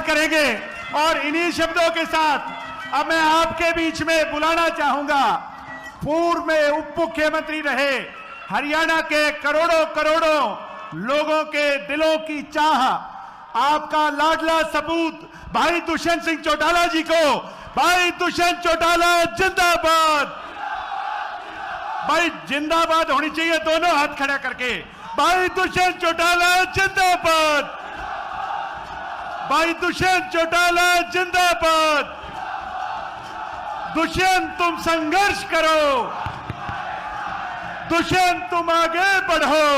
करेंगे। और इन्हीं शब्दों के साथ अब मैं आपके बीच में बुलाना चाहूंगा पूर्व में उप मुख्यमंत्री रहे, हरियाणा के करोड़ों करोड़ों लोगों के दिलों की चाह, आपका लाडला सपूत भाई दुष्यंत सिंह चौटाला जी को। भाई दुष्यंत चौटाला जिंदाबाद। भाई जिंदाबाद होनी चाहिए, दोनों हाथ खड़ा करके। भाई दुष्यंत चौटाला जिंदाबाद। भाई दुष्यंत चौटाला जिंदाबाद। दुष्यंत तुम संघर्ष करो, दुष्यंत तुम आगे बढ़ो,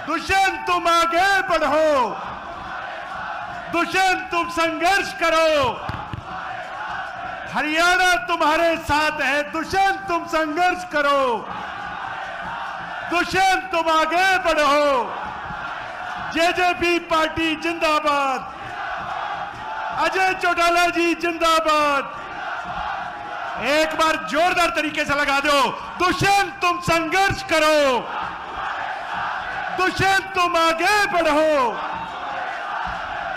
दुष्यंत तुम आगे बढ़ो, दुष्यंत तुम संघर्ष करो, हरियाणा तुम्हारे साथ है। दुष्यंत तुम संघर्ष करो, दुष्यंत तुम आगे बढ़ो। जेजेपी पार्टी जिंदाबाद। अजय चौटाला जी जिंदाबाद। एक बार जोरदार तरीके से लगा दो। दुष्यंत तुम संघर्ष करो, दुष्यंत तुम आगे बढ़ो।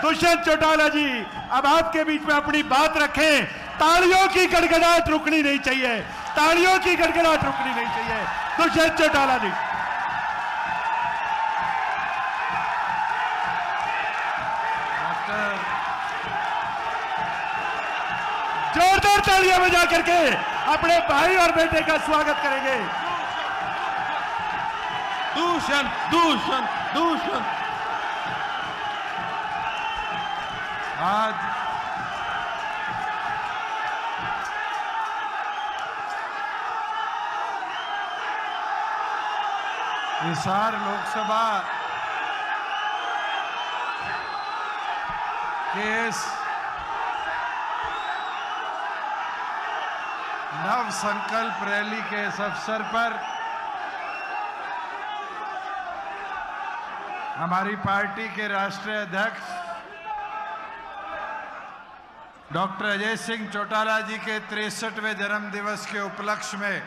दुष्यंत चौटाला जी अब आपके बीच में अपनी बात रखें। तालियों की गड़गड़ाहट रुकनी नहीं चाहिए, तालियों की गड़गड़ाहट रुकनी नहीं चाहिए। दुष्यंत चौटाला जी। जोरदार तालियां बजा करके अपने भाई और बेटे का स्वागत करेंगे। दुष्यंत दुष्यंत दुष्यंत। आज हिसार लोकसभा के इस नव संकल्प रैली के इस अवसर पर हमारी पार्टी के राष्ट्रीय अध्यक्ष डॉक्टर अजय सिंह चौटाला जी के 63वें जन्म दिवस के उपलक्ष्य में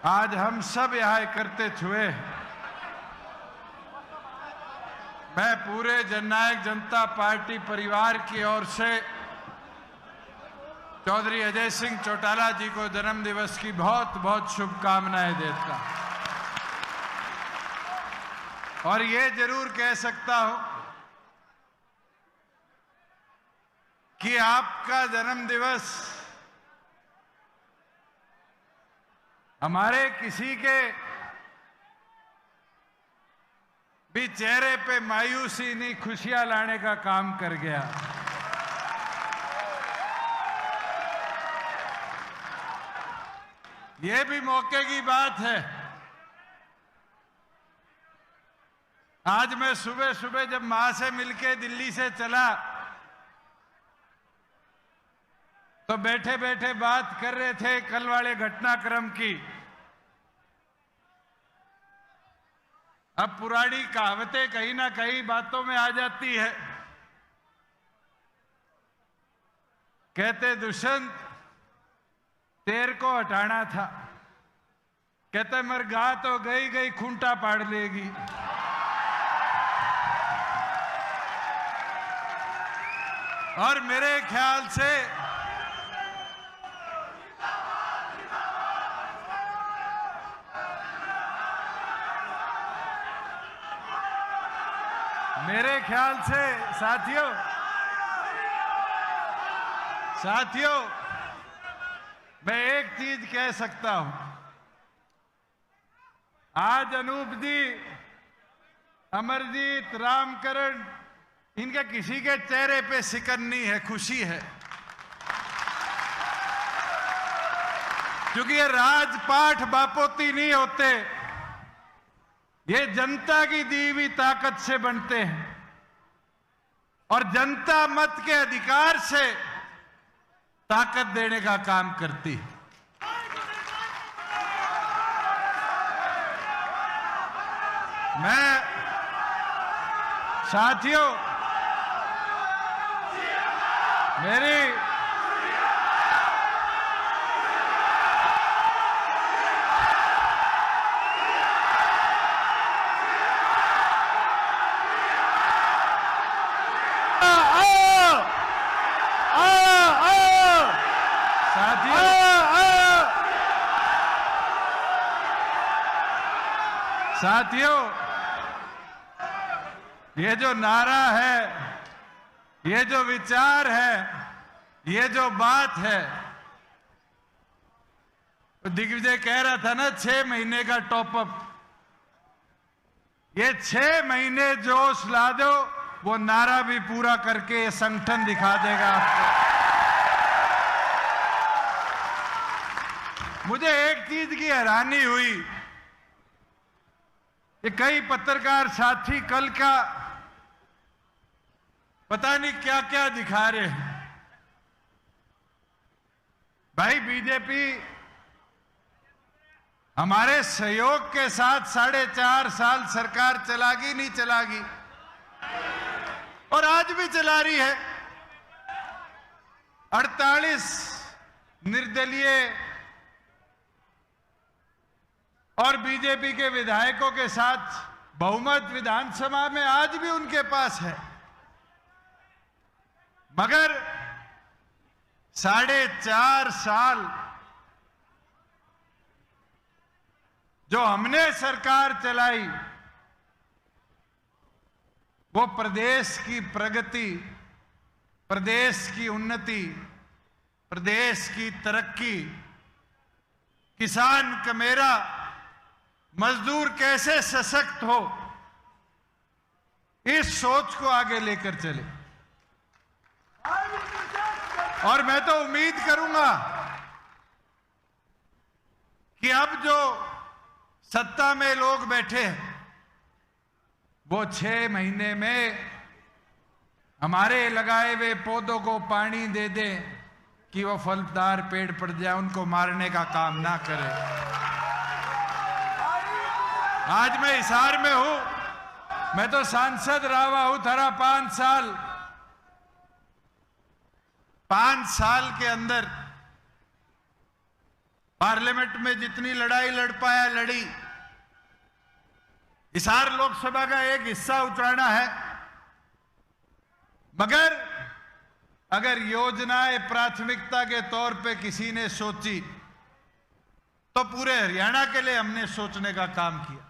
आज हम सब यहाँ एकत्रित हुए। मैं पूरे जननायक जनता पार्टी परिवार की ओर से चौधरी अजय सिंह चौटाला जी को जन्म दिवस की बहुत बहुत शुभकामनाएं देता और ये जरूर कह सकता हूं कि आपका जन्म दिवस हमारे किसी के भी चेहरे पे मायूसी नहीं, खुशियां लाने का काम कर गया। ये भी मौके की बात है। आज मैं सुबह सुबह जब मां से मिलके दिल्ली से चला तो बैठे बैठे बात कर रहे थे कल वाले घटनाक्रम की। अब पुरानी कहावतें कहीं ना कहीं बातों में आ जाती है। कहते दुष्यंत तेर को हटाना था, कहते मर गा तो गई गई खूंटा पाड़ लेगी। और मेरे ख्याल से साथियों मैं एक चीज कह सकता हूं। आज अनूप जी, अमरजीत, रामकरण, इनके किसी के चेहरे पे सिकन नहीं है, खुशी है। क्योंकि ये राजपाठ बापोती नहीं होते, ये जनता की दी हुई ताकत से बनते हैं और जनता मत के अधिकार से ताकत देने का काम करती है। मैं साथियों मेरी साथियों, ये जो नारा है, ये जो विचार है, ये जो बात है, दिग्विजय कह रहा था ना 6 महीने का टॉपअप, ये 6 महीने जोश ला दो, वो नारा भी पूरा करके ये संगठन दिखा देगा आपको। मुझे एक चीज की हैरानी हुई कि कई पत्रकार साथी कल का पता नहीं क्या क्या दिखा रहे हैं। भाई, बीजेपी हमारे सहयोग के साथ 4.5 साल सरकार चलागी नहीं चलागी, और आज भी चला रही है। 48 निर्दलीय और बीजेपी के विधायकों के साथ बहुमत विधानसभा में आज भी उनके पास है, मगर 4.5 साल जो हमने सरकार चलाई, वो प्रदेश की प्रगति, प्रदेश की उन्नति, प्रदेश की तरक्की, किसान कमेरा, मजदूर कैसे सशक्त हो, इस सोच को आगे लेकर चले। और मैं तो उम्मीद करूंगा कि अब जो सत्ता में लोग बैठे हैं, वो 6 महीने में हमारे लगाए हुए पौधों को पानी दे दें कि वो फलदार पेड़ पड़ जाए, उनको मारने का काम ना करें। आज मैं हिसार में हूं, मैं तो सांसद रहा हूं थारा 5 साल। 5 साल के अंदर पार्लियामेंट में जितनी लड़ाई लड़ पाया लड़ी। हिसार लोकसभा का एक हिस्सा उतराना है, मगर अगर योजनाएं प्राथमिकता के तौर पे किसी ने सोची तो पूरे हरियाणा के लिए हमने सोचने का काम किया।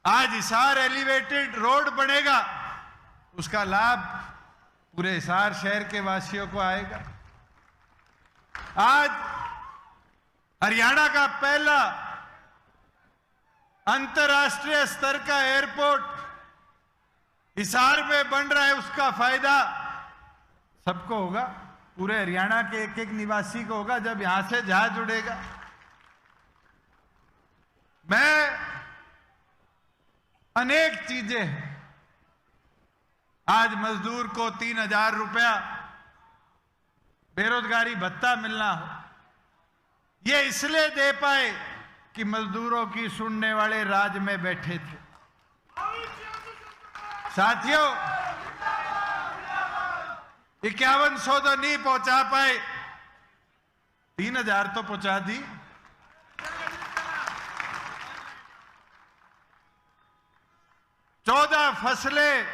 आज हिसार एलिवेटेड रोड बनेगा, उसका लाभ पूरे हिसार शहर के वासियों को आएगा। आज हरियाणा का पहला अंतर्राष्ट्रीय स्तर का एयरपोर्ट हिसार में बन रहा है, उसका फायदा सबको होगा, पूरे हरियाणा के एक एक निवासी को होगा जब यहां से जहाज उड़ेगा। मैं अनेक चीजें हैं, आज मजदूर को 3,000 रुपया बेरोजगारी भत्ता मिलना हो, ये इसलिए दे पाए कि मजदूरों की सुनने वाले राज में बैठे थे। साथियों, 5100 तो नहीं पहुंचा पाए, 3,000 तो पहुंचा दी। चौदह फसलें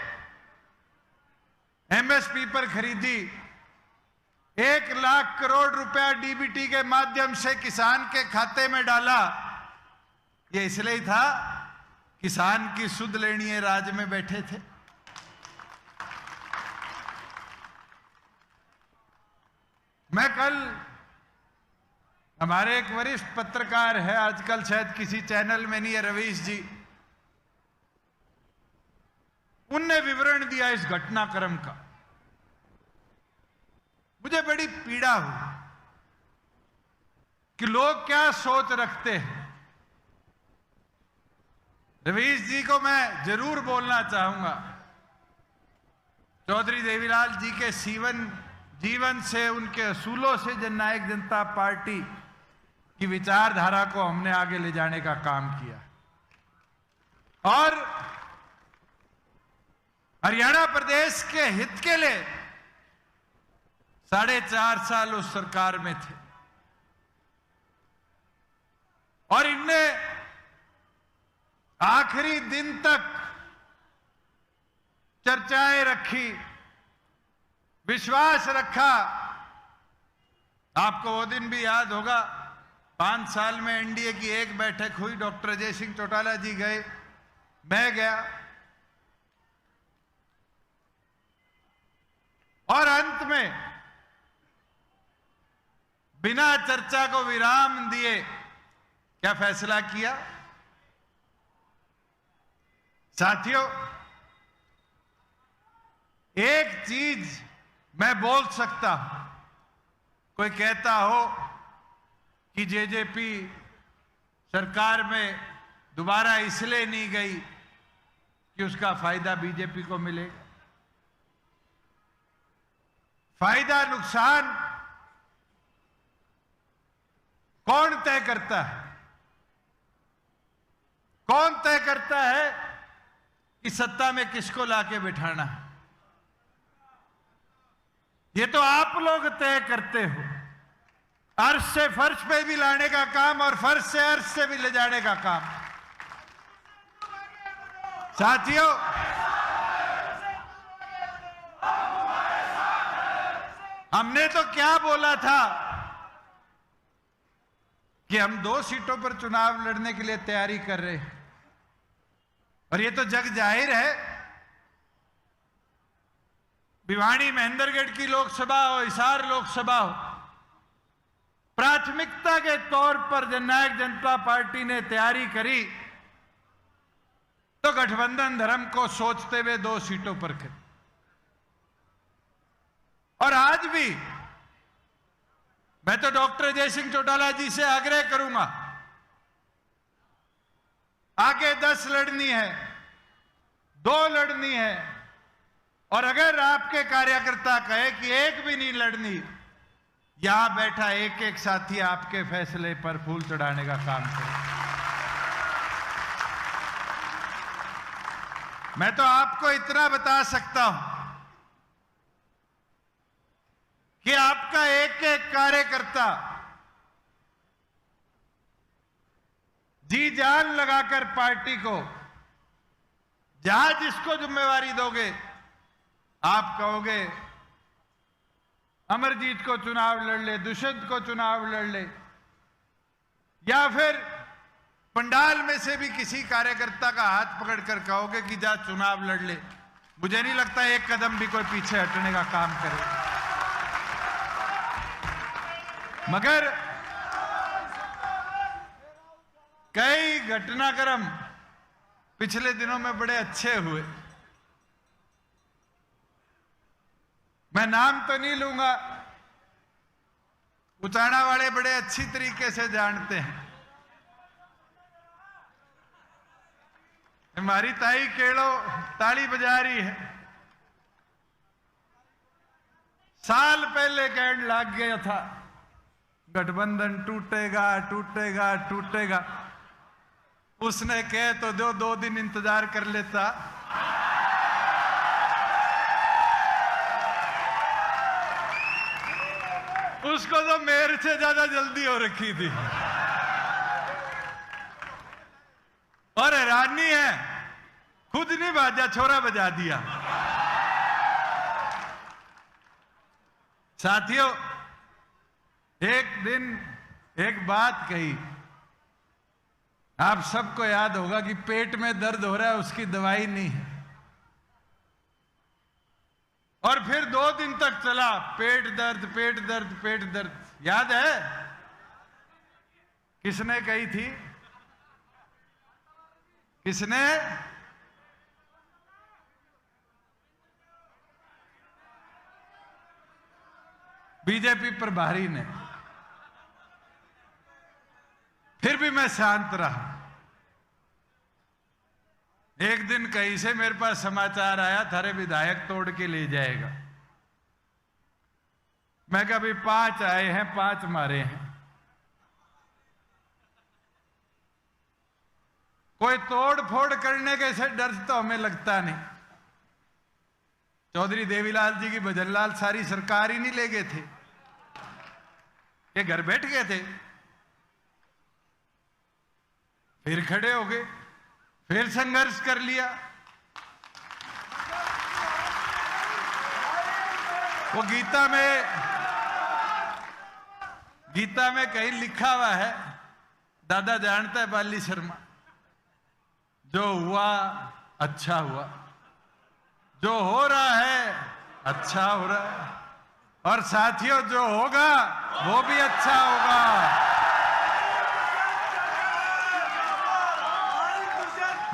एमएसपी पर खरीदी, 1 लाख करोड़ रुपया डीबीटी के माध्यम से किसान के खाते में डाला। ये इसलिए था किसान की सुध लेनी है, राज में बैठे थे। मैं कल, हमारे एक वरिष्ठ पत्रकार है, आजकल शायद किसी चैनल में नहीं है, रवीश जी, उनने विवरण दिया इस घटनाक्रम का। मुझे बड़ी पीड़ा हुई कि लोग क्या सोच रखते हैं। रवीश जी को मैं जरूर बोलना चाहूंगा, चौधरी देवीलाल जी के जीवन से, उनके असूलों से जननायक जनता पार्टी की विचारधारा को हमने आगे ले जाने का काम किया, और हरियाणा प्रदेश के हित के लिए 4.5 साल उस सरकार में थे, और इनने आखिरी दिन तक चर्चाएं रखी, विश्वास रखा। आपको वो दिन भी याद होगा 5 साल में एनडीए की एक बैठक हुई, डॉक्टर अजय सिंह चौटाला जी गए, मैं गया, और अंत में बिना चर्चा को विराम दिए क्या फैसला किया? साथियों, एक चीज मैं बोल सकता हूं, कोई कहता हो कि जेजेपी सरकार में दोबारा इसलिए नहीं गई कि उसका फायदा बीजेपी को मिलेगा। फायदा नुकसान कौन तय करता है? कौन तय करता है कि सत्ता में किसको लाके बिठाना है? ये तो आप लोग तय करते हो। अर्श से फर्श पे भी लाने का काम और फर्श से अर्श से भी ले जाने का काम। साथियों, हमने तो क्या बोला था कि हम 2 सीटों पर चुनाव लड़ने के लिए तैयारी कर रहे हैं, और ये तो जग जाहिर है, भिवानी महेंद्रगढ़ की लोकसभा हो, हिसार लोकसभा हो, प्राथमिकता के तौर पर जननायक जनता पार्टी ने तैयारी करी तो गठबंधन धर्म को सोचते हुए 2 सीटों पर करी। और आज भी मैं तो डॉक्टर अजय सिंह चौटाला जी से आग्रह करूंगा, आगे 10 लड़नी है, 2 लड़नी है, और अगर आपके कार्यकर्ता कहे कि 1 भी नहीं लड़नी, यहां बैठा एक एक साथी आपके फैसले पर फूल चढ़ाने का काम करे। मैं तो आपको इतना बता सकता हूं कि आपका एक एक कार्यकर्ता जी जान लगाकर पार्टी को, जहां जिसको जिम्मेवारी दोगे, आप कहोगे अमरजीत को चुनाव लड़ ले, दुष्यंत को चुनाव लड़ ले, या फिर पंडाल में से भी किसी कार्यकर्ता का हाथ पकड़कर कहोगे कि जा चुनाव लड़ ले, मुझे नहीं लगता एक कदम भी कोई पीछे हटने का काम करे। मगर कई घटनाक्रम पिछले दिनों में बड़े अच्छे हुए। मैं नाम तो नहीं लूंगा, उचाना वाले बड़े अच्छी तरीके से जानते हैं। हमारी ताई केड़ो ताली बजा रही है, साल पहले कहने लग गया था गठबंधन टूटेगा टूटेगा टूटेगा। उसने कहे तो 2 दिन इंतजार कर लेता। उसको तो मेरे से ज्यादा जल्दी हो रखी थी। और हैरानी है, खुद नहीं बाजा, छोरा बजा दिया। साथियों, एक दिन एक बात कही, आप सबको याद होगा कि पेट में दर्द हो रहा है, उसकी दवाई नहीं है, और फिर 2 दिन तक चला पेट दर्द पेट दर्द पेट दर्द। याद है किसने कही थी? किसने? बीजेपी प्रभारी ने। फिर भी मैं शांत रहा। एक दिन कहीं से मेरे पास समाचार आया, थारे विधायक तोड़ के ले जाएगा। मैं कभी 5 आए हैं, 5 मारे हैं। कोई तोड़ फोड़ करने के से डर तो हमें लगता नहीं। चौधरी देवीलाल जी की भजनलाल सारी सरकार ही नहीं ले गए थे, ये घर बैठ गए थे। फिर खड़े हो गए, फिर संघर्ष कर लिया। वो गीता में कहीं लिखा हुआ है, दादा जानता है बाली शर्मा, जो हुआ अच्छा हुआ, जो हो रहा है अच्छा हो रहा है, और साथियों जो होगा वो भी अच्छा होगा।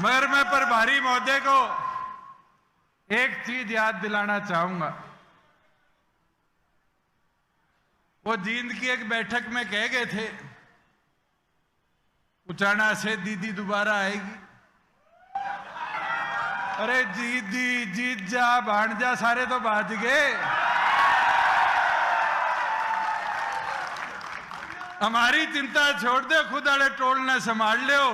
मगर मैं प्रभारी महोदय को एक चीज याद दिलाना चाहूंगा। वो जींद की एक बैठक में कह गए थे, उचाना से दीदी दोबारा आएगी। अरे दीदी, जीजा, भांजा सारे तो भाज गए। हमारी चिंता छोड़ दे, खुद आड़े टोल न संभाल लो।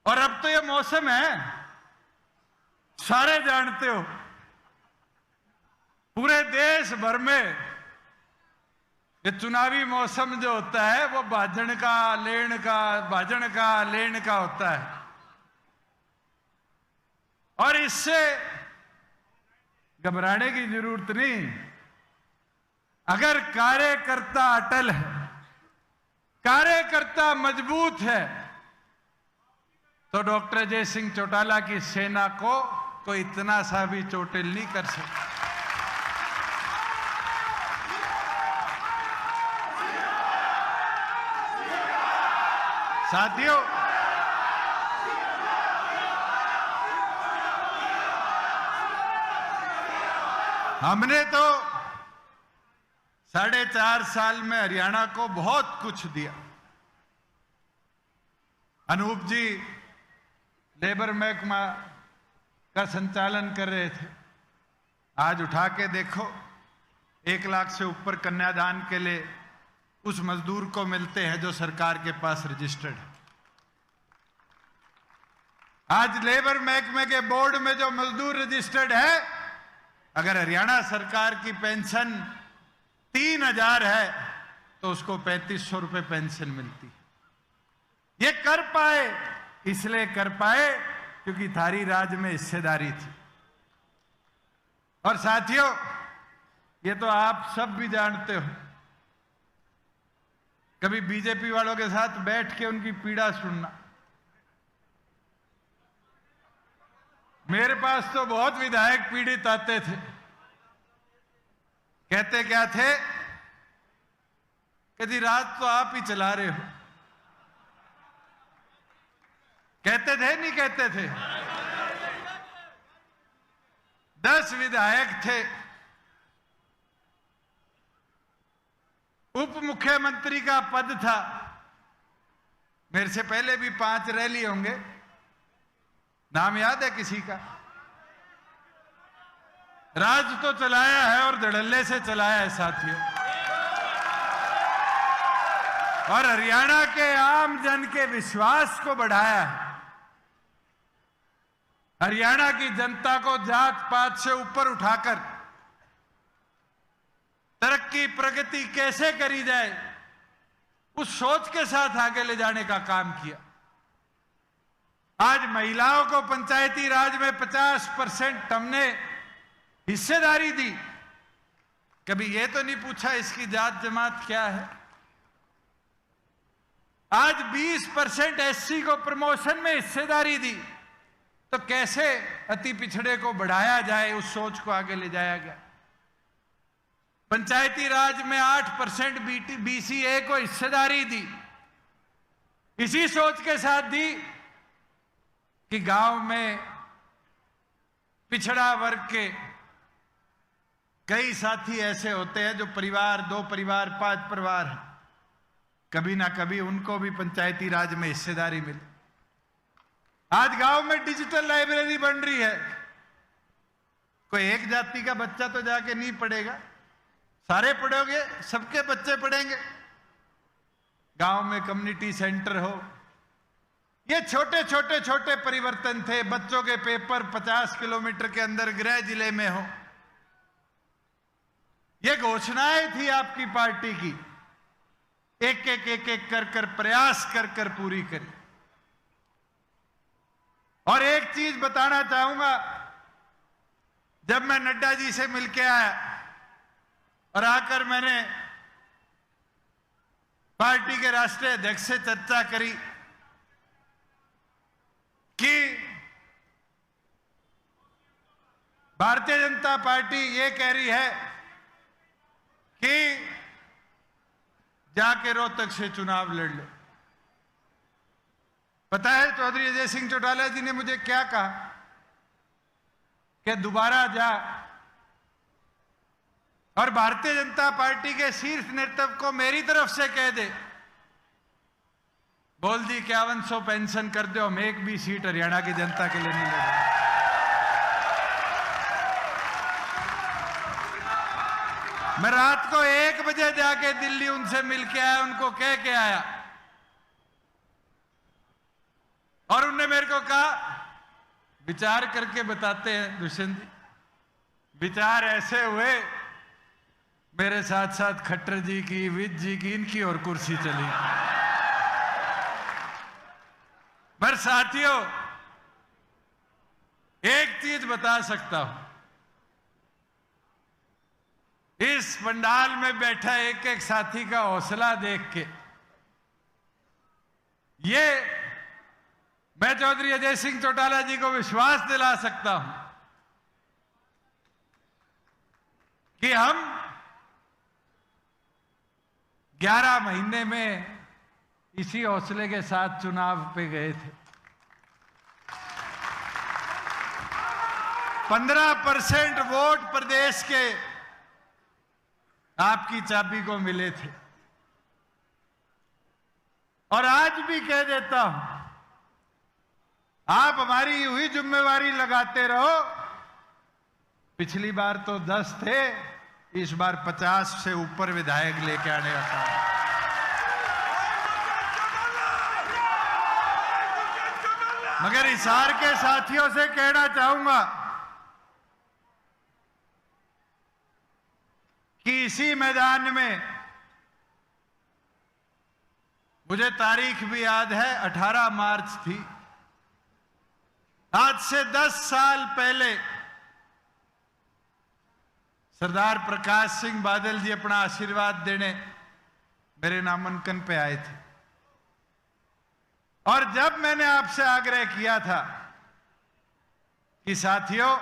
और अब तो ये मौसम है, सारे जानते हो, पूरे देश भर में ये चुनावी मौसम जो होता है वो भाजन का लेन का होता है। और इससे घबराने की जरूरत नहीं। अगर कार्यकर्ता अटल है, कार्यकर्ता मजबूत है, तो डॉक्टर अजय सिंह चौटाला की सेना को कोई इतना सा भी चोटिल नहीं कर सकता। साथियों, हमने तो 4.5 साल में हरियाणा को बहुत कुछ दिया। अनूप जी लेबर महकमा का संचालन कर रहे थे। आज उठा के देखो, 1 लाख से ऊपर कन्यादान के लिए उस मजदूर को मिलते हैं जो सरकार के पास रजिस्टर्ड है। आज लेबर महकमे के बोर्ड में जो मजदूर रजिस्टर्ड है, अगर हरियाणा सरकार की पेंशन 3000 है तो उसको 3500 रुपए पेंशन मिलती है। ये कर पाए, इसलिए कर पाए क्योंकि थारी राज में हिस्सेदारी थी। और साथियों, ये तो आप सब भी जानते हो, कभी बीजेपी वालों के साथ बैठ के उनकी पीड़ा सुनना। मेरे पास तो बहुत विधायक पीड़ित आते थे, कहते क्या थे कि जी राज तो आप ही चला रहे हो। कहते थे नहीं कहते थे? 10 विधायक थे, उप मुख्यमंत्री का पद था। मेरे से पहले भी 5 रैली होंगे, नाम याद है किसी का? राज तो चलाया है और धड़ल्ले से चलाया है साथियों। और हरियाणा के आम जन के विश्वास को बढ़ाया है। हरियाणा की जनता को जात पात से ऊपर उठाकर तरक्की प्रगति कैसे करी जाए, उस सोच के साथ आगे ले जाने का काम किया। आज महिलाओं को पंचायती राज में 50% हमने हिस्सेदारी दी। कभी यह तो नहीं पूछा इसकी जात जमात क्या है। आज 20% एससी को प्रमोशन में हिस्सेदारी दी, तो कैसे अति पिछड़े को बढ़ाया जाए, उस सोच को आगे ले जाया गया। पंचायती राज में 8% बीसीए को हिस्सेदारी दी, इसी सोच के साथ दी कि गांव में पिछड़ा वर्ग के कई साथी ऐसे होते हैं जो परिवार, 2 परिवार, 5 परिवार हैं, कभी ना कभी उनको भी पंचायती राज में हिस्सेदारी मिली। आज गांव में डिजिटल लाइब्रेरी बन रही है। कोई एक जाति का बच्चा तो जाके नहीं पढ़ेगा, सारे पढ़ोगे, सबके बच्चे पढ़ेंगे। गांव में कम्युनिटी सेंटर हो, ये छोटे परिवर्तन थे। बच्चों के पेपर 50 किलोमीटर के अंदर गृह जिले में हो, ये घोषणाएं थी आपकी पार्टी की, एक एक कर प्रयास कर पूरी करी। और एक चीज बताना चाहूंगा, जब मैं नड्डा जी से मिलके आया और आकर मैंने पार्टी के राष्ट्रीय अध्यक्ष से चर्चा करी कि भारतीय जनता पार्टी ये कह रही है कि जाके रोहतक से चुनाव लड़ लो। पता है चौधरी अजय सिंह चौटाला जी ने मुझे क्या कहा कि दोबारा जा और भारतीय जनता पार्टी के शीर्ष नेतृत्व को मेरी तरफ से कह दे, बोल दी 5100 पेंशन कर दो, हम एक भी सीट हरियाणा की जनता के लिए नहीं लड़ेंगे। मैं रात को 1 बजे जाके दिल्ली उनसे मिल के आया, उनको कह के आया और उनने मेरे को कहा विचार करके बताते हैं दुष्यंत जी। विचार ऐसे हुए, मेरे साथ साथ खट्टर जी की, विज जी की, इनकी और कुर्सी चली। पर साथियों एक चीज बता सकता हूं, इस पंडाल में बैठा एक एक साथी का हौसला देख के ये मैं चौधरी अजय सिंह चौटाला जी को विश्वास दिला सकता हूं कि हम 11 महीने में इसी हौसले के साथ चुनाव पे गए थे। 15% वोट प्रदेश के आपकी चाबी को मिले थे। और आज भी कह देता हूं, आप हमारी हुई जिम्मेवारी लगाते रहो। पिछली बार तो 10 थे, इस बार 50 से ऊपर विधायक लेके आने का काम। मगर हिसार के साथियों से कहना चाहूंगा कि इसी मैदान में मुझे तारीख भी याद है, 18 मार्च थी। आज से 10 साल पहले सरदार प्रकाश सिंह बादल जी अपना आशीर्वाद देने मेरे नामांकन पे आए थे। और जब मैंने आपसे आग्रह किया था कि साथियों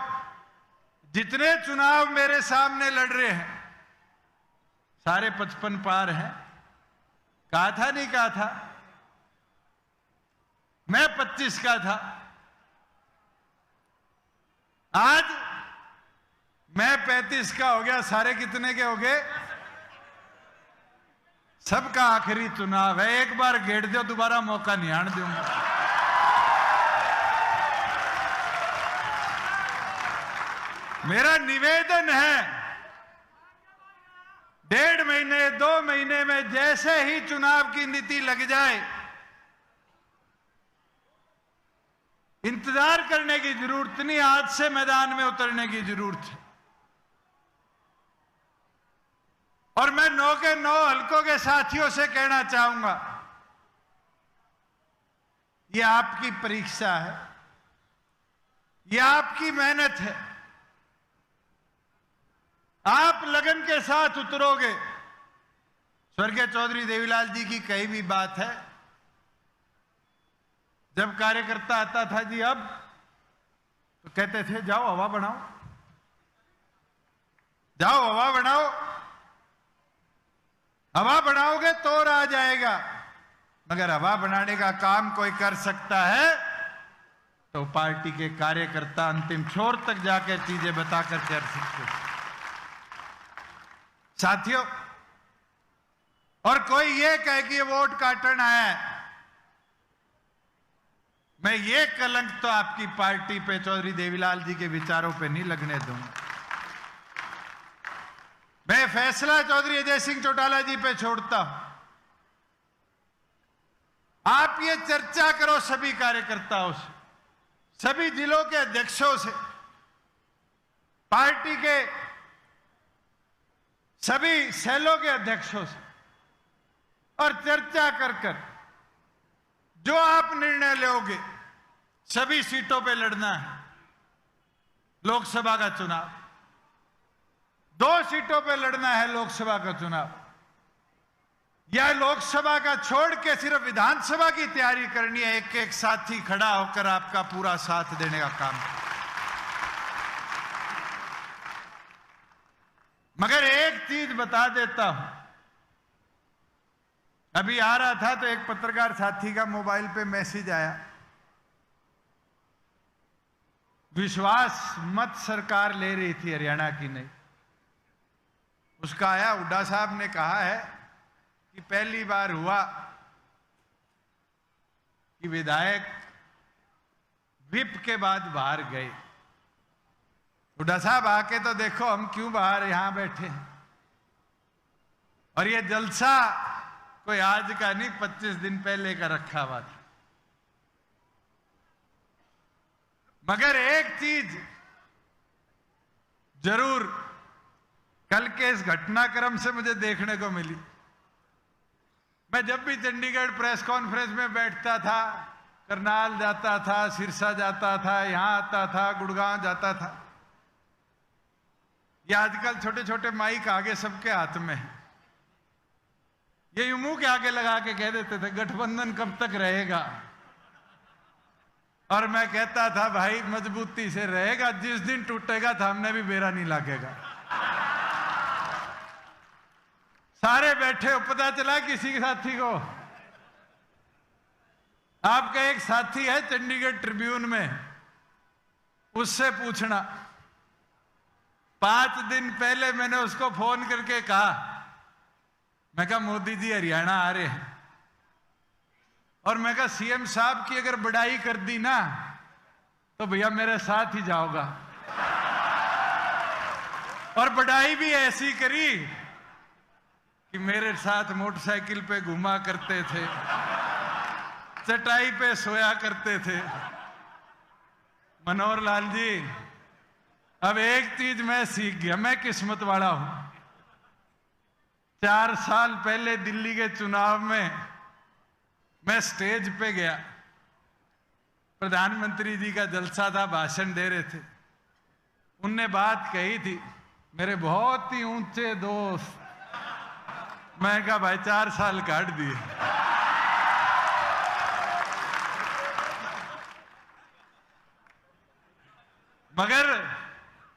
जितने चुनाव मेरे सामने लड़ रहे हैं सारे 55 पार हैं, कहा था नहीं कहा था? मैं 25 का था, आज मैं 35 का हो गया। सारे कितने के हो गए? सबका आखिरी चुनाव है, एक बार घेर दो, दोबारा मौका नहीं आने दूंगा। मेरा निवेदन है 1.5 महीने 2 महीने में जैसे ही चुनाव की नीति लग जाए, इंतजार करने की जरूरत नहीं, आज से मैदान में उतरने की जरूरत है। और मैं 9 के 9 हलकों के साथियों से कहना चाहूंगा, ये आपकी परीक्षा है, ये आपकी मेहनत है। आप लगन के साथ उतरोगे। स्वर्गीय चौधरी देवीलाल जी की कही भी बात है, जब कार्यकर्ता आता था जी अब, तो कहते थे जाओ हवा बनाओ, जाओ हवा बनाओ, हवा बनाओगे तो आ जाएगा। मगर हवा बनाने का काम कोई कर सकता है तो पार्टी के कार्यकर्ता अंतिम छोर तक जाकर चीजें बताकर कर सकते हैं। साथियों, और कोई ये कहे कि ये वोट काटना है, मैं ये कलंक तो आपकी पार्टी पे, चौधरी देवीलाल जी के विचारों पे नहीं लगने दूंगा। मैं फैसला चौधरी अजय सिंह चौटाला जी पे छोड़ता हूं। आप ये चर्चा करो सभी कार्यकर्ताओं से, सभी जिलों के अध्यक्षों से, पार्टी के सभी सेलों के अध्यक्षों से, और चर्चा कर जो आप निर्णय लोगे, सभी सीटों पे लड़ना है लोकसभा का चुनाव। 2 सीटों पे लड़ना है लोकसभा का चुनाव, या लोकसभा का छोड़ के सिर्फ विधानसभा की तैयारी करनी है, एक एक साथी खड़ा होकर आपका पूरा साथ देने का काम। मगर एक चीज बता देता हूं, अभी आ रहा था तो एक पत्रकार साथी का मोबाइल पे मैसेज आया, विश्वास मत सरकार ले रही थी हरियाणा की नहीं। उसका आया, हुड्डा साहब ने कहा है कि पहली बार हुआ कि विधायक विप के बाद बाहर गए। हुड्डा साहब आके तो देखो हम क्यों बाहर यहां बैठे हैं। और ये जलसा कोई आज का नहीं, 25 दिन पहले का रखा हुआ था। मगर एक चीज जरूर कल के इस घटनाक्रम से मुझे देखने को मिली। मैं जब भी चंडीगढ़ प्रेस कॉन्फ्रेंस में बैठता था, करनाल जाता था, सिरसा जाता था, यहां आता था, गुड़गांव जाता था, ये आजकल छोटे छोटे माइक आगे सबके हाथ में है, ये मुंह के आगे लगा के कह देते थे गठबंधन कब तक रहेगा। और मैं कहता था भाई मजबूती से रहेगा, जिस दिन टूटेगा तो हमने भी बेरा नहीं लागेगा। सारे बैठे हो, पता चला किसी के साथी को, आपका एक साथी है चंडीगढ़ ट्रिब्यून में, उससे पूछना। 5 दिन पहले मैंने उसको फोन करके कहा, मैं कहा मोदी जी हरियाणा आ रहे हैं, और मैं कहा सीएम साहब की अगर बड़ाई कर दी ना तो भैया मेरे साथ ही जाओगा। और बड़ाई भी ऐसी करी कि मेरे साथ मोटरसाइकिल पे घुमा करते थे, चटाई पे सोया करते थे। मनोहर लाल जी, अब एक चीज मैं सीख गया, मैं किस्मत वाला हूं। 4 साल पहले दिल्ली के चुनाव में मैं स्टेज पे गया, प्रधानमंत्री जी का जलसा था, भाषण दे रहे थे। उनने बात कही थी, मेरे बहुत ही ऊंचे दोस्त, मैं कहा भाई 4 साल काट दिए। मगर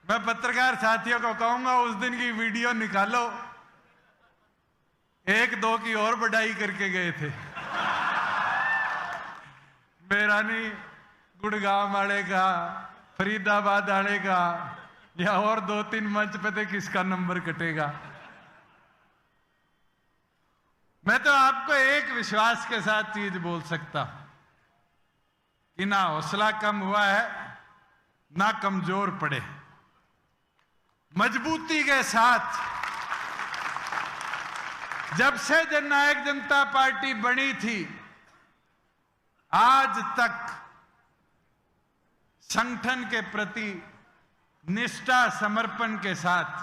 मैं पत्रकार साथियों को कहूंगा उस दिन की वीडियो निकालो, 1-2 की और बढ़ाई करके गए थे। मेरा नहीं, गुड़गांव वाले का, फरीदाबाद वाले का, या और 2-3 मंच पे थे, किसका नंबर कटेगा। मैं तो आपको एक विश्वास के साथ चीज बोल सकता हूं कि ना हौसला कम हुआ है, ना कमजोर पड़े, मजबूती के साथ। जब से जननायक जनता पार्टी बनी थी आज तक संगठन के प्रति निष्ठा समर्पण के साथ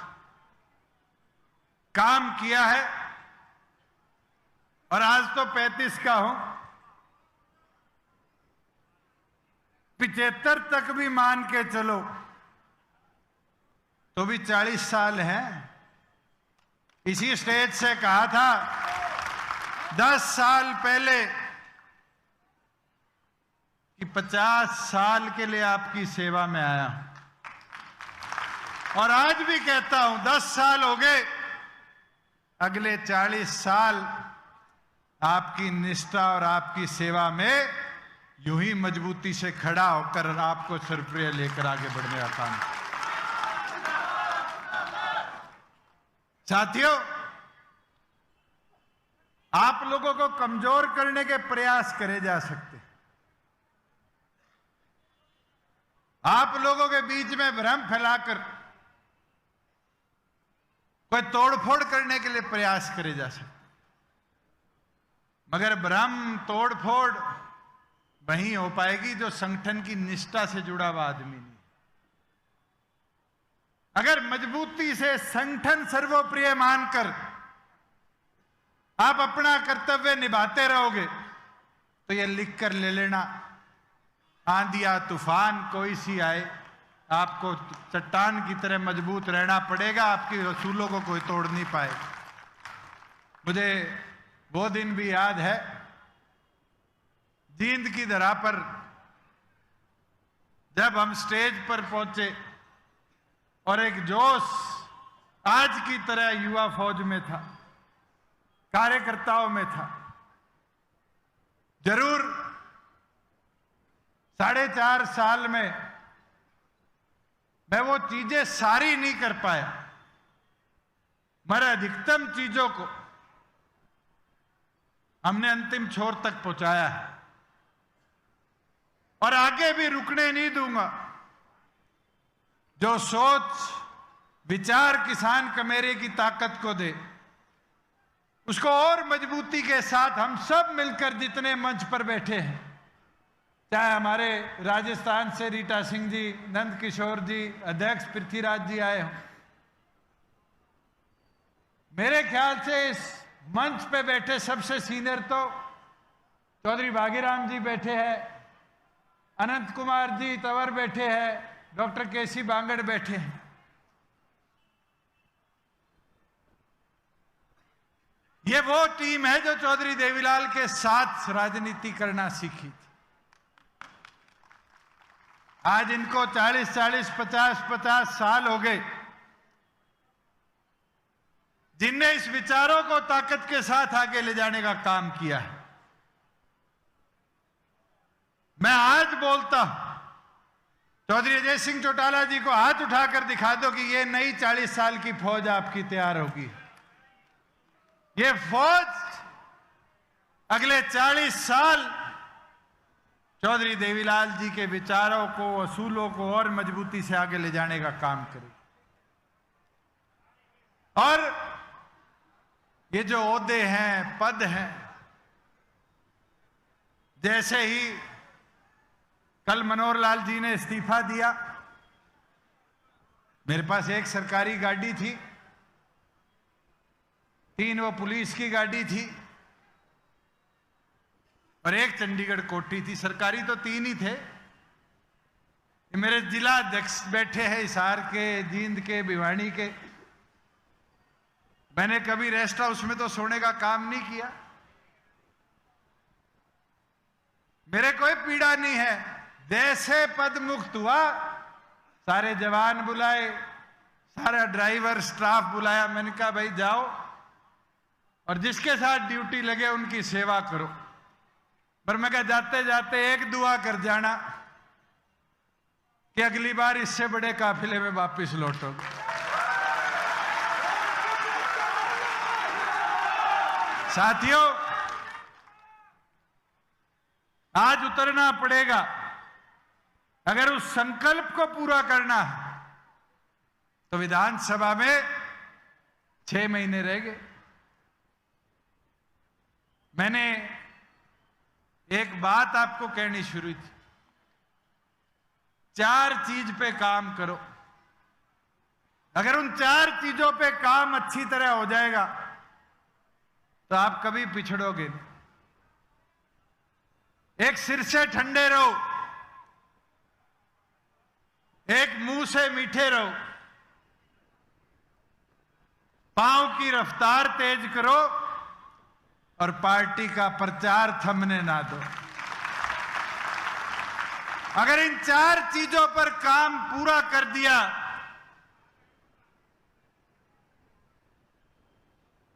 काम किया है। और आज तो 35 का हूं, 75 तक भी मान के चलो तो भी 40 साल हैं। इसी स्टेज से कहा था 10 साल पहले कि 50 साल के लिए आपकी सेवा में आया, और आज भी कहता हूं 10 साल हो गए, अगले 40 साल आपकी निष्ठा और आपकी सेवा में यूं ही मजबूती से खड़ा होकर आपको सरप्रिय लेकर आगे बढ़ने का काम। साथियों, आप लोगों को कमजोर करने के प्रयास करे जा सकते, आप लोगों के बीच में भ्रम फैलाकर कोई तोड़फोड़ करने के लिए प्रयास करे जा सकते, मगर भ्रम तोड़फोड़ वहीं हो पाएगी जो संगठन की निष्ठा से जुड़ा हुआ आदमी नहीं। अगर मजबूती से संगठन सर्वोप्रिय मानकर आप अपना कर्तव्य निभाते रहोगे तो ये लिख कर ले लेना, आंधिया तूफान कोई सी आए, आपको चट्टान की तरह मजबूत रहना पड़ेगा, आपकी रसूलों को कोई तोड़ नहीं पाएगा। मुझे वो दिन भी याद है, जींद की धरा पर जब हम स्टेज पर पहुंचे और एक जोश आज की तरह युवा फौज में था, कार्यकर्ताओं में था। जरूर 4.5 साल में मैं वो चीजें सारी नहीं कर पाया, मगर अधिकतम चीजों को हमने अंतिम छोर तक पहुंचाया है और आगे भी रुकने नहीं दूंगा। जो सोच विचार किसान कमेरे की ताकत को दे, उसको और मजबूती के साथ हम सब मिलकर जितने मंच पर बैठे हैं, चाहे हमारे राजस्थान से रीटा सिंह जी, नंद किशोर जी, अध्यक्ष पृथ्वीराज जी आए हों, मेरे ख्याल से इस मंच पे बैठे सबसे सीनियर तो चौधरी भागीराम जी बैठे हैं, अनंत कुमार जी तंवर बैठे हैं, डॉक्टर केसी बांगड़ बैठे हैं। ये वो टीम है जो चौधरी देवीलाल के साथ राजनीति करना सीखी थी। आज इनको 40-40, 50-50 साल हो गए, जिनने इस विचारों को ताकत के साथ आगे ले जाने का काम किया है। मैं आज बोलता हूं, चौधरी अजय सिंह चौटाला जी को हाथ उठाकर दिखा दो कि ये नई 40 साल की फौज आपकी तैयार होगी। ये फौज अगले 40 साल चौधरी देवीलाल जी के विचारों को, असूलों को और मजबूती से आगे ले जाने का काम करेगी। और ये जो ओहदे हैं, पद हैं, जैसे ही कल मनोहर लाल जी ने इस्तीफा दिया, मेरे पास एक सरकारी गाड़ी थी, 3 वो पुलिस की गाड़ी थी और एक चंडीगढ़ कोठी थी। सरकारी तो 3 ही थे। मेरे जिला अध्यक्ष बैठे हैं हिसार के, जींद के, भिवानी के। मैंने कभी रेस्ट हाउस में तो सोने का काम नहीं किया, मेरे कोई पीड़ा नहीं है। जैसे पद मुक्त हुआ, सारे जवान बुलाए, सारा ड्राइवर स्टाफ बुलाया। मैंने कहा भाई जाओ और जिसके साथ ड्यूटी लगे उनकी सेवा करो। पर मैं कहा जाते जाते एक दुआ कर जाना कि अगली बार इससे बड़े काफिले में वापस लौटोगे। साथियों, आज उतरना पड़ेगा। अगर उस संकल्प को पूरा करना है तो विधानसभा में 6 महीने रह गए। मैंने एक बात आपको कहनी शुरू थी, 4 चीज पे काम करो। अगर उन 4 चीजों पे काम अच्छी तरह हो जाएगा तो आप कभी पिछड़ोगे नहीं। एक, सिर से ठंडे रहो, एक, मुंह से मीठे रहो, पांव की रफ्तार तेज करो और पार्टी का प्रचार थमने ना दो। अगर इन 4 चीजों पर काम पूरा कर दिया,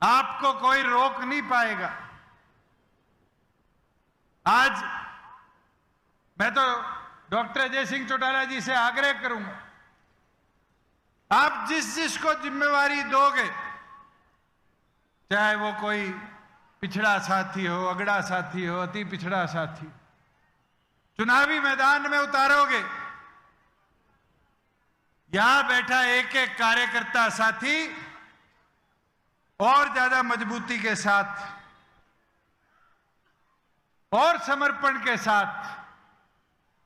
आपको कोई रोक नहीं पाएगा। आज मैं तो डॉक्टर अजय सिंह चौटाला जी से आग्रह करूंगा, आप जिस जिसको जिम्मेवारी दोगे, चाहे वो कोई पिछड़ा साथी हो, अगड़ा साथी हो, अति पिछड़ा साथी, चुनावी मैदान में उतारोगे, यहां बैठा एक एक कार्यकर्ता साथी और ज्यादा मजबूती के साथ और समर्पण के साथ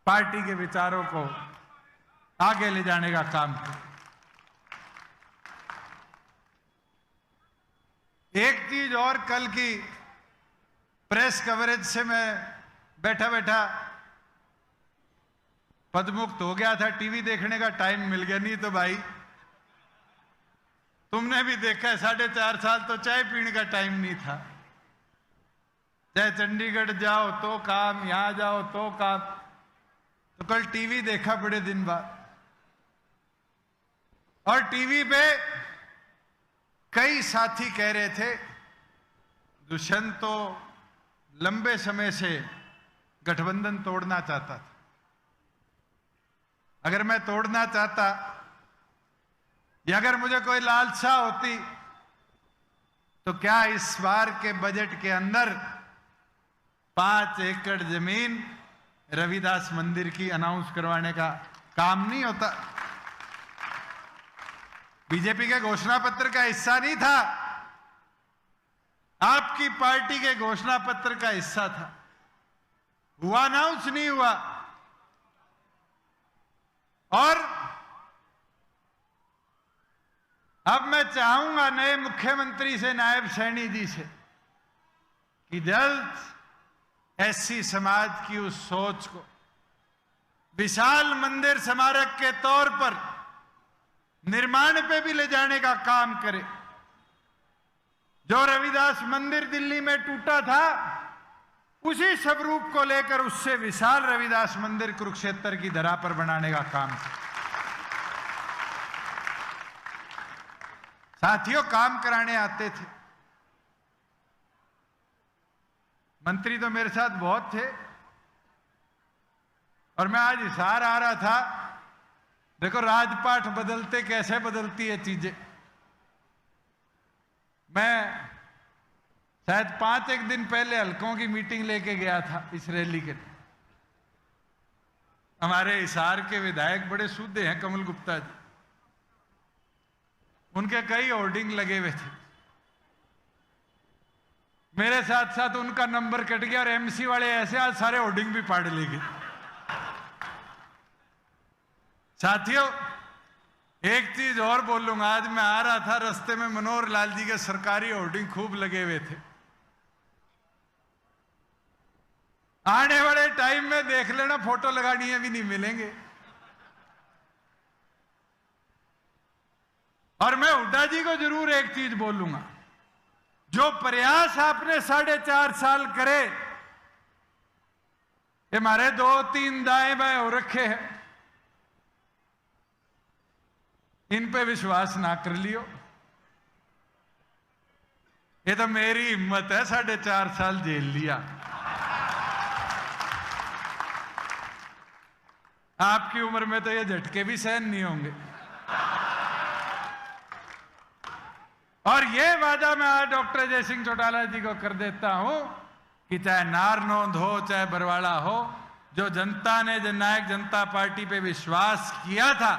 पार्टी के विचारों को आगे ले जाने का काम करें। एक चीज और, कल की प्रेस कवरेज से मैं बैठा बैठा पदमुक्त हो गया था, टीवी देखने का टाइम मिल गया। नहीं तो भाई तुमने भी देखा है, 4.5 साल तो चाय पीने का टाइम नहीं था। चाहे चंडीगढ़ जाओ तो काम, यहां जाओ तो काम। तो कल टीवी देखा बड़े दिन बाद, और टीवी पे कई साथी कह रहे थे दुष्यंत तो लंबे समय से गठबंधन तोड़ना चाहता था। अगर मैं तोड़ना चाहता या अगर मुझे कोई लालसा होती तो क्या इस बार के बजट के अंदर 5 एकड़ जमीन रविदास मंदिर की अनाउंस करवाने का काम नहीं होता? बीजेपी के घोषणा पत्र का हिस्सा नहीं था, आपकी पार्टी के घोषणा पत्र का हिस्सा था। हुआ अनाउंस नहीं हुआ। और अब मैं चाहूंगा नए मुख्यमंत्री से, नायब सैनी जी से, कि जल्द एससी समाज की उस सोच को विशाल मंदिर स्मारक के तौर पर निर्माण पे भी ले जाने का काम करे। जो रविदास मंदिर दिल्ली में टूटा था, उसी स्वरूप को लेकर उससे विशाल रविदास मंदिर कुरुक्षेत्र की धरा पर बनाने का काम करे। साथियों, काम कराने आते थे मंत्री तो मेरे साथ बहुत थे, और मैं आज हिसार आ रहा था। देखो राजपाट बदलते कैसे बदलती है चीजें। मैं शायद 5 दिन पहले हल्कों की मीटिंग लेके गया था इस रैली के। हमारे हिसार के विधायक बड़े सूधे हैं, कमल गुप्ता जी, उनके कई होर्डिंग लगे हुए थे। मेरे साथ साथ उनका नंबर कट गया और एमसी वाले ऐसे आज सारे होर्डिंग भी पाड़ ले गए। साथियों, एक चीज और बोलूंगा। आज मैं आ रहा था, रास्ते में मनोहर लाल जी के सरकारी होर्डिंग खूब लगे हुए थे। आने वाले टाइम में देख लेना, फोटो लगानी भी नहीं मिलेंगे। और मैं हुड्डा जी को जरूर एक चीज बोलूंगा, जो प्रयास आपने 4.5 साल करे, ये हमारे 2-3 दाएं बाएं हो रखे हैं, इन पे विश्वास ना कर लियो। ये तो मेरी हिम्मत है, 4.5 साल जेल लिया। आपकी उम्र में तो ये झटके भी सहन नहीं होंगे। और ये वादा मैं आज डॉक्टर अजय सिंह चौटाला जी को कर देता हूं कि चाहे नारनौंद हो, चाहे बरवाड़ा हो, जो जनता ने जननायक जनता पार्टी पे विश्वास किया था,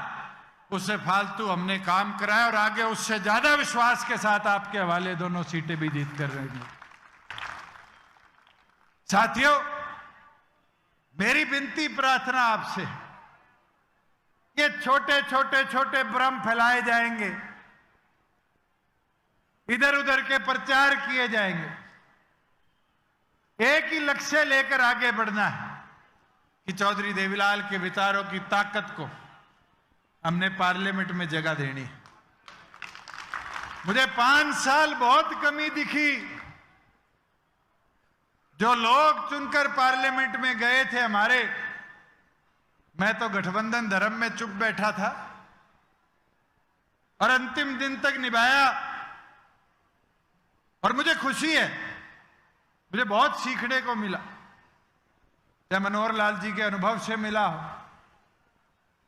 उससे फालतू हमने काम कराया, और आगे उससे ज्यादा विश्वास के साथ आपके हवाले दोनों सीटें भी जीत कर रहेंगी। साथियों, मेरी विनती प्रार्थना आपसे, ये छोटे छोटे छोटे भ्रम फैलाए जाएंगे, इधर उधर के प्रचार किए जाएंगे। एक ही लक्ष्य लेकर आगे बढ़ना है कि चौधरी देवीलाल के विचारों की ताकत को हमने पार्लियामेंट में जगह देनी है। मुझे 5 साल बहुत कमी दिखी। जो लोग चुनकर पार्लियामेंट में गए थे हमारे, मैं तो गठबंधन धर्म में चुप बैठा था और अंतिम दिन तक निभाया। और मुझे खुशी है, मुझे बहुत सीखने को मिला, चाहे मनोहर लाल जी के अनुभव से मिला हो,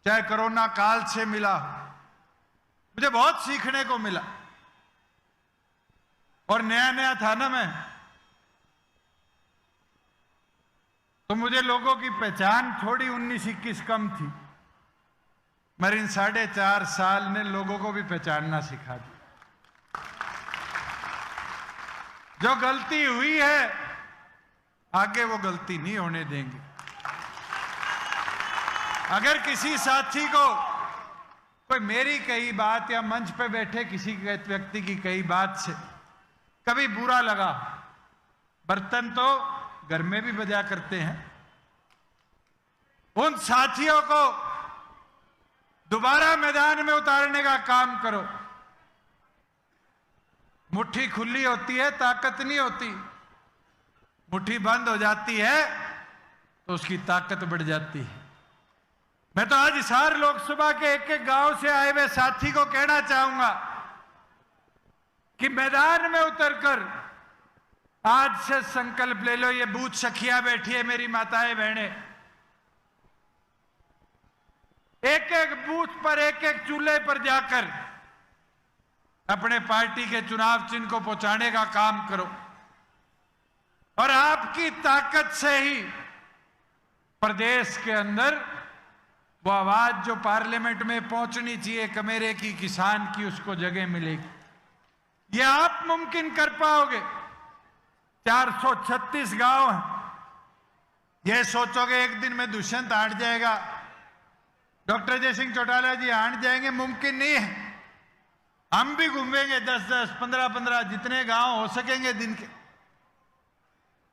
चाहे कोरोना काल से मिला हो, मुझे बहुत सीखने को मिला। और नया नया था ना मैं, तो मुझे लोगों की पहचान थोड़ी 19-21 कम थी, मगर इन 4.5 साल ने लोगों को भी पहचानना सिखा दिया। जो गलती हुई है, आगे वो गलती नहीं होने देंगे। अगर किसी साथी को कोई मेरी कही बात या मंच पे बैठे किसी व्यक्ति की कही बात से कभी बुरा लगा, बर्तन तो घर में भी बजा करते हैं, उन साथियों को दोबारा मैदान में उतारने का काम करो। मुट्ठी खुली होती है, ताकत नहीं होती। मुट्ठी बंद हो जाती है तो उसकी ताकत बढ़ जाती है। मैं तो आज हिसार लोकसभा के एक एक गांव से आए हुए साथी को कहना चाहूंगा कि मैदान में उतरकर आज से संकल्प ले लो। ये बूथ सखियां बैठी है, मेरी माताएं बहनें, एक एक बूथ पर, एक एक चूल्हे पर जाकर अपने पार्टी के चुनाव चिन्ह को पहुंचाने का काम करो। और आपकी ताकत से ही प्रदेश के अंदर वो आवाज जो पार्लियामेंट में पहुंचनी चाहिए कमेरे की, किसान की, उसको जगह मिलेगी। ये आप मुमकिन कर पाओगे। 436 गांव हैं। ये सोचोगे एक दिन में दुष्यंत हाट जाएगा, डॉक्टर अजय सिंह चौटाला जी हाट जाएंगे, मुमकिन नहीं है। हम भी घूमेंगे 10-10, 15-15 जितने गांव हो सकेंगे दिन के।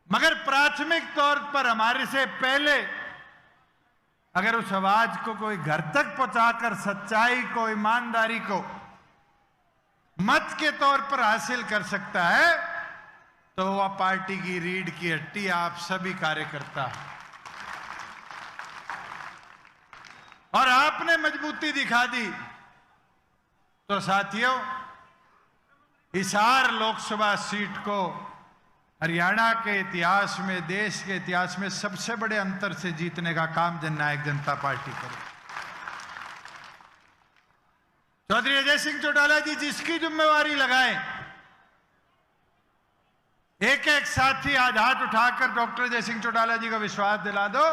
मगर प्राथमिक तौर पर हमारे से पहले अगर उस आवाज को कोई घर तक पहुंचाकर सच्चाई को, ईमानदारी को मत के तौर पर हासिल कर सकता है तो वह पार्टी की रीढ़ की हड्डी आप सभी कार्यकर्ता है। और आपने मजबूती दिखा दी तो साथियों, हिसार लोकसभा सीट को हरियाणा के इतिहास में, देश के इतिहास में सबसे बड़े अंतर से जीतने का काम जननायक जनता पार्टी करे। चौधरी अजय सिंह चौटाला जी जिसकी जिम्मेवारी लगाए, एक एक साथी आज हाथ उठाकर डॉक्टर अजय सिंह चौटाला जी को विश्वास दिला दो,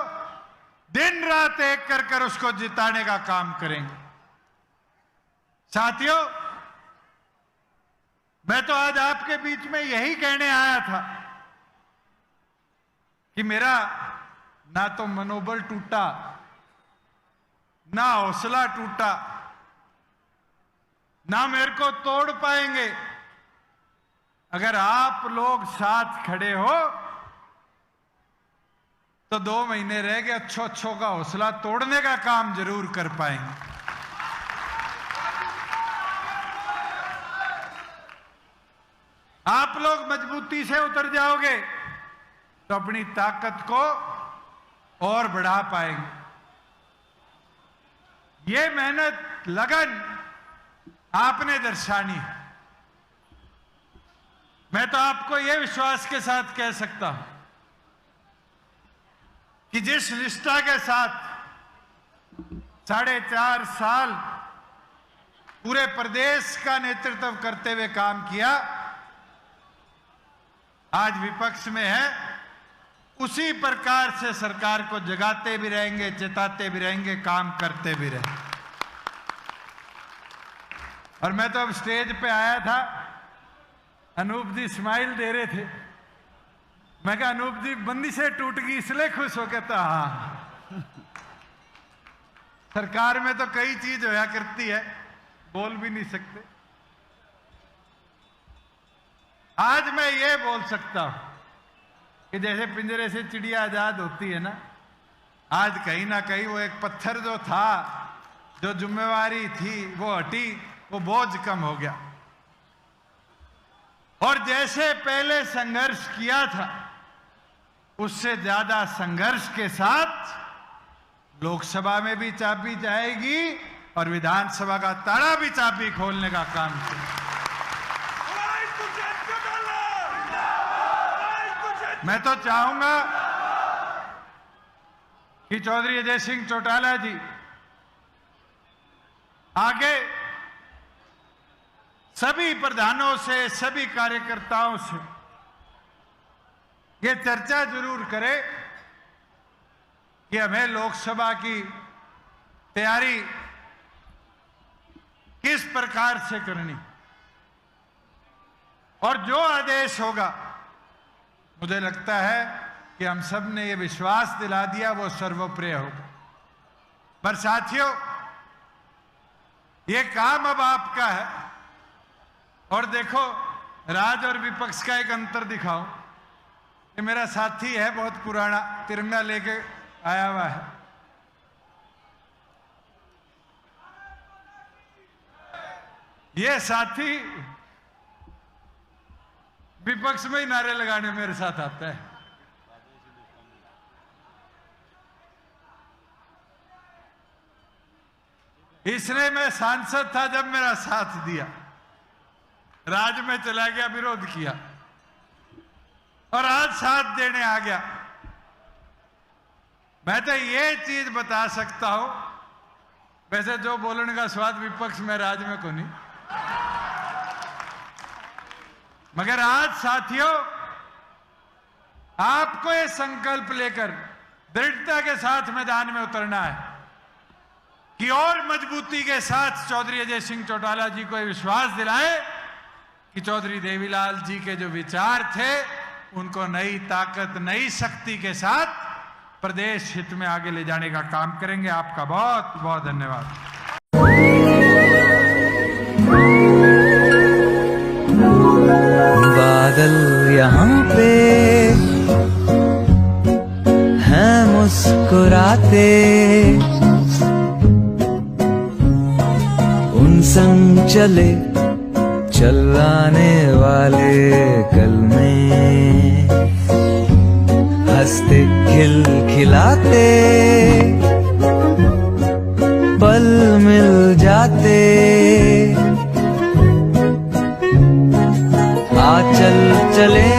दिन रात एक कर उसको जिताने का काम करेंगे। साथियों, मैं तो आज आपके बीच में यही कहने आया था कि मेरा ना तो मनोबल टूटा, ना हौसला टूटा, ना मेरे को तोड़ पाएंगे। अगर आप लोग साथ खड़े हो तो 2 महीने रह गए, अच्छों का हौसला तोड़ने का काम जरूर कर पाएंगे। आप लोग मजबूती से उतर जाओगे तो अपनी ताकत को और बढ़ा पाएंगे। ये मेहनत, लगन आपने दर्शानी है। मैं तो आपको यह विश्वास के साथ कह सकता हूं कि जिस निष्ठा के साथ 4.5 साल पूरे प्रदेश का नेतृत्व करते हुए काम किया, आज विपक्ष में है, उसी प्रकार से सरकार को जगाते भी रहेंगे, चेताते भी रहेंगे, काम करते भी रहेंगे। और मैं तो अब स्टेज पे आया था, अनूप जी स्माइल दे रहे थे। मैं कहा अनूप जी बंदिशें टूट गई इसलिए खुश हो, कहता हाँ। सरकार में तो कई चीज होया करती है, बोल भी नहीं सकते। आज मैं ये बोल सकता हूं कि जैसे पिंजरे से चिड़िया आजाद होती है ना, आज कहीं ना कहीं वो एक पत्थर जो था, जो जिम्मेवारी थी, वो हटी, वो बोझ कम हो गया। और जैसे पहले संघर्ष किया था, उससे ज्यादा संघर्ष के साथ लोकसभा में भी चाबी जाएगी और विधानसभा का ताला भी चाबी खोलने का काम करेंगे। मैं तो चाहूंगा कि चौधरी अजय सिंह चौटाला जी आगे सभी प्रधानों से, सभी कार्यकर्ताओं से ये चर्चा जरूर करें कि हमें लोकसभा की तैयारी किस प्रकार से करनी, और जो आदेश होगा, मुझे लगता है कि हम सब ने ये विश्वास दिला दिया, वो सर्वप्रिय होगा। पर साथियों, ये काम अब आपका है। और देखो, राज और विपक्ष का एक अंतर दिखाओ। ये मेरा साथी है, बहुत पुराना, तिरंगा लेके आया हुआ है। ये साथी विपक्ष में ही नारे लगाने मेरे साथ आता है। इसने मैं सांसद था जब मेरा साथ दिया, राज्य में चला गया, विरोध किया और आज साथ देने आ गया। मैं तो ये चीज बता सकता हूं, वैसे जो बोलने का स्वाद विपक्ष में राज्य में को नहीं, मगर आज साथियों आपको ये संकल्प लेकर दृढ़ता के साथ मैदान में उतरना है कि और मजबूती के साथ चौधरी अजय सिंह चौटाला जी को ये विश्वास दिलाएं कि चौधरी देवीलाल जी के जो विचार थे उनको नई ताकत, नई शक्ति के साथ प्रदेश हित में आगे ले जाने का काम करेंगे। आपका बहुत बहुत धन्यवाद। बादल यहाँ पे हैं मुस्कुराते, उन संग चले चलाने वाले कल में हंसते खिलखिलाते पल मिल जाते, चल चले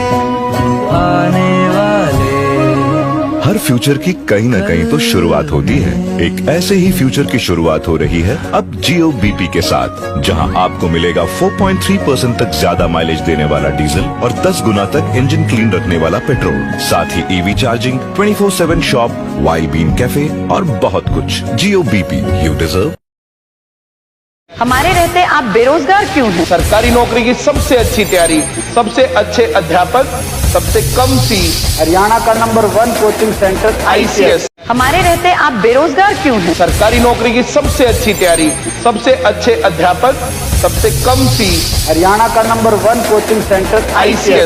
आने वाले। हर फ्यूचर की कहीं न कहीं तो शुरुआत होती है। एक ऐसे ही फ्यूचर की शुरुआत हो रही है अब जियो बीपी के साथ, जहां आपको मिलेगा 4.3% तक ज्यादा माइलेज देने वाला डीजल और 10 गुना तक इंजन क्लीन रखने वाला पेट्रोल, साथ ही ईवी चार्जिंग, 24/7 शॉप, वाई बीम कैफे और बहुत कुछ। Jio BP, you deserve. हमारे रहते आप बेरोजगार क्यों हैं? सरकारी नौकरी की सबसे अच्छी तैयारी, सबसे अच्छे अध्यापक, सबसे कम फीस, हरियाणा का नंबर 1 कोचिंग सेंटर ICS। हमारे रहते आप बेरोजगार क्यों हैं? सरकारी नौकरी की सबसे अच्छी तैयारी, सबसे अच्छे अध्यापक, सबसे कम फीस, हरियाणा का नंबर 1 कोचिंग सेंटर ICS।